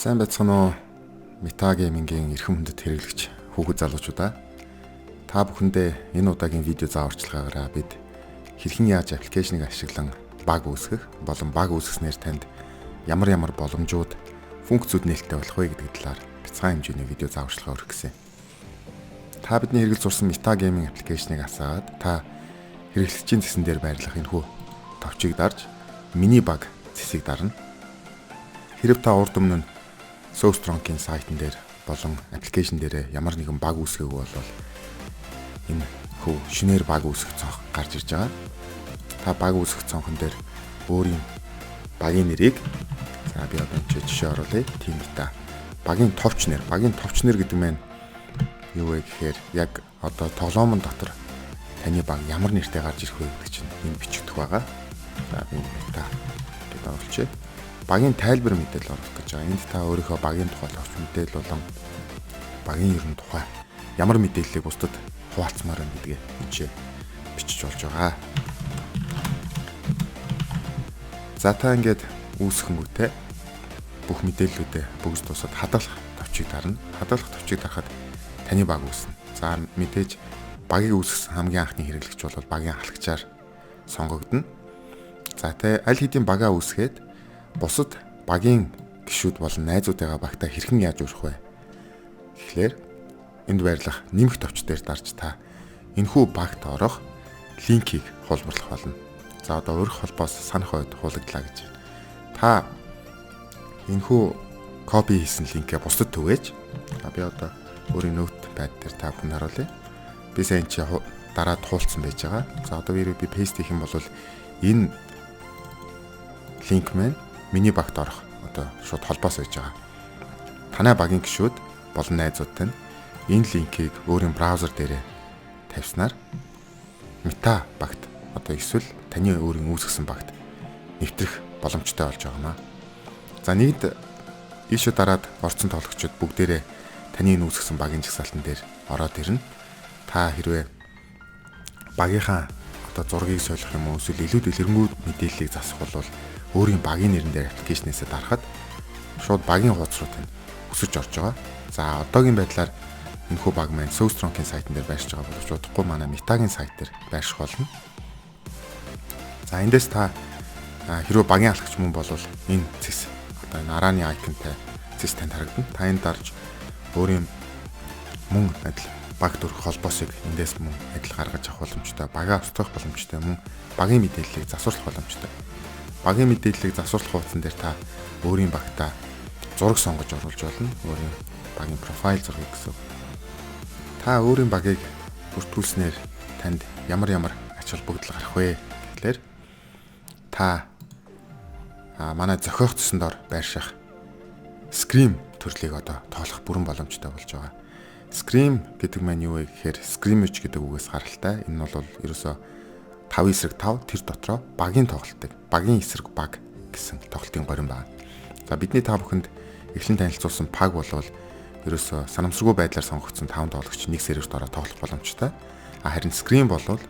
Сайн байцгаана уу? Метагеймингийн эрхэм хүндэт хэрэглэгч хүүхэд залуучуудаа. Та бүхэндээ энэ удаагийн видео зааварчилгаагаараа бид хэрхэн яаж аппликейшнийг ашиглан баг үүсгэх болон баг үүсгэснээр танд ямар боломжууд, функцүүд нээлттэй болох вэ гэдэг талаар бяцхан хэмжээний видео зааварчилгаа өргөх гэсэн. Та бидний хэрэглэж сурсан метагейминг аппликейшнийг асаад та хэрэглэгчийн зэсэн дээр байрлах энэхүү товчийг дарж мини баг зэсийг дарна. Хэрв та урд өмнө SoStrong-ийн сайтн дээр болон аппликейшн дээр ямар нэгэн баг үүсгээгүй бол энэ хүү шинээр баг үүсгэх цонх гарч ирж байгаа. Та баг үүсгэх цонхон дээр өөрийн багийн нэрийг би одоо жишээ оруулъя. Тийм та багийн товч нэр гэдэг маань юу вэ гэхээр яг одоо тоглоомон дотор таны баг ямар нэртэй гарч ирэх вэ гэдэг чинь энэ бичигдэх байгаа. Би та гэдэг оруулчих. Багийн тайлбар мэдээлэл оруулах гэж байгаа. Энд та өөрийнхөө багийн тухай товч мэдээлэл болон багийн ерөн тухай ямар мэдээллийг бусдад хуваалцмаар байна гэдгээ энэ бичиж болж байгаа. За та ингээд үүсгэнгүүтээ бүх мэдээллүүдээ бүгд тусаад хадгалах товчийг дарна. Хадгалах товчийг дарахад таны баг үүснэ. За мэдээж багийг үүсгэсэн хамгийн анхны хэрэглэгч бол багийн халагчаар сонгогдно. За тэ аль хэдийн багаа үүсгээд бусад багийн гишүүд болон найзуудыгаа багтаа хэрхэн яаж өрөх вэ? Тэгэхээр энд байрлах нэмэх товч дээр дарж та энэхүү багт орох линкийг хуулбарлах болно. За одоо өрөх холбоос санах үед хуулагдлаа гэж. Та энэхүү копи хийсэн линкээ бусдад түгээж. Би одоо өөрийн ноутпад дээр та бүхэнд харуулъя. Би сайн чи дараад хуулцсан байж байгаа. За одоо би пейст хийх юм бол энэ линк маань миний багт орох одоо шууд холбоос байж байгаа. Танай багийн гишүүд болон найзуудтай нь энэ линкийг өөрийн браузер дээрээ тавьснаар мета багт одоо эсвэл таны өөрийн үүсгэсэн багт нэвтрэх боломжтой болж байгаамаа. За нэгд ийшээ дараад орцсон тоглогчид бүгдээрээ таны үүсгэсэн багийн жагсаалтан дээр ороод ирнэ. Та хэрвээ багийнхаа одоо зургийг солих юм уу эсвэл илүү дэлгэрэнгүй мэдээллийг засах бол өөрийн багийн нэрэн дээр аппликейшнээсээ дарахад шууд багийн хуудас руу тань өсөж орж байгаа. За одоогийн байдлаар энэхүү баг маань SoStrong-ийн сайтн дээр байршиж байгаа боловч удахгүй манай Metaгийн сайт дээр байрших болно. За эндээс та хэрвээ багийн халагч мөн бол энэ цэс одоо энэ арааны айконтай цэс танд харагдана. Та энэ дарж өөрийн мөн адил баг дөрөх холбоосыг эндээс мөн адил гаргаж авах боломжтой, багаа устгах боломжтой, мөн багийн мэдээллийг засварлах боломжтой. Багийн мэдээллийг засварлах хуудсан дээр та өөрийн багтаа зураг сонгож оруулж болно. Өөрийн багийн профайл зургийг гэсэн. Та өөрийн багийг бүртгүүлснээр танд ямар ач холбогдол гарах вэ гэхлээр та манай зохиогчсон дор байрших Scream төрлийг одоо тоолох бүрэн боломжтой болж байгаа. Scream гэдэг маань юу вэ гэхээр scrimmage гэдэг үгээс гаралтай. Энэ бол ерөөсөө 5 эсрэг 5 тэр дотроо багийн тоглолтыг багийн эсрэг баг гэсэн тоглолтын горин байна. За бидний та бүхэнд эхлэн танилцуулсан баг болвол ерөөсөө санамсаргүй байдлаар сонгогдсон 5 тоглогч нэг серверт ороод тоглох боломжтой. Харин Scream болвол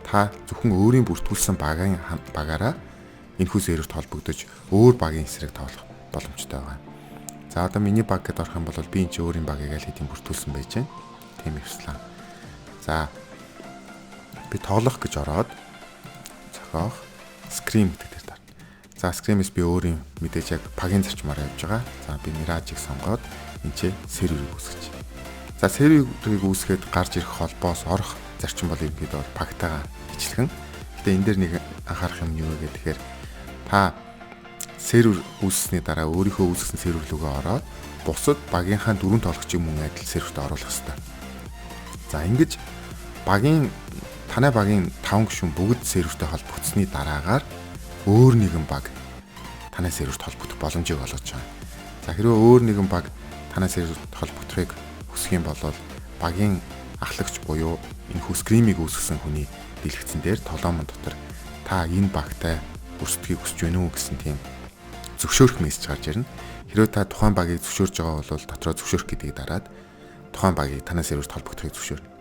та зөвхөн өөрийн бүртгүүлсэн багаараа энэхүү серверт холбогдож өөр багийн эсрэг тоглох боломжтой байна. За одоо миний баг гэдээ орох юм бол би энэ чинь өөрийн багийг аль хэдийн бүртгүүлсэн байж байна. Тийм эвслээ. За би тоглох гэж ороод зохиох Scream гэдэг дээр дарна. За Scream-с би өөрийн мэдээж яг багийн зарчмаар явж байгаа. За би Mirage-ыг сонгоод энэ серверийг үүсгэж. За серверийг үүсгээд гарч ирэх холбоос орох зарчим бол ерөнхийдөө багтайгаа ижилхэн. Гэтэ энэ дээр нэг анхаарах юм юу вэ гэхээр та сервер үүссэний дараа өөрийнхөө үүсгэсэн сервер рүүгээ ороод бусад багийнхаа 4 тоглогчийг мөн адил серверт оруулах хэрэгтэй. За ингэж танай багийн 5 гишүүн бүгд сервертэй холбогдсны дараагаар өөр нэгэн баг танай серверт холбогдох боломжийг олгож байгаа. За хэрвээ өөр нэгэн баг танай серверт холбогдохыг хүсэх юм бол багийн ахлагч буюу энэхүү Scream-ийг үүсгэсэн хүний дэлгэцэн дээр толгоомон дотор та энэ багтай өрсөлдөхийг хүсэж байна уу гэсэн тийм зөвшөөрөх мессеж гарч ирнэ. Хэрвээ та тухайн багийг зөвшөөрж байгаа бол дотроо зөвшөөрөх гэдгийг дараад тухайн багийг танай серверт холбогдохыг зөвшөөрнө.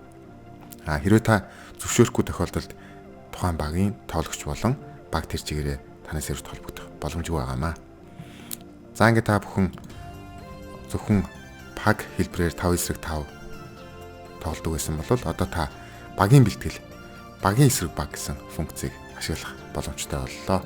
Хэрвээ та зөвшөөрөхгүй тохиолдолд тухайн багийн тоглогч болон баг тэр чигээрээ танай серверт холбогдох боломжгүй байгаамаа. За ингээд та бүхэн зөвхөн баг хэлбэрээр 5 эсрэг 5 тоглодог байсан бол одоо та багийн бэлтгэл, багийн эсрэг баг гэсэн функцийг ашиглах боломжтой боллоо.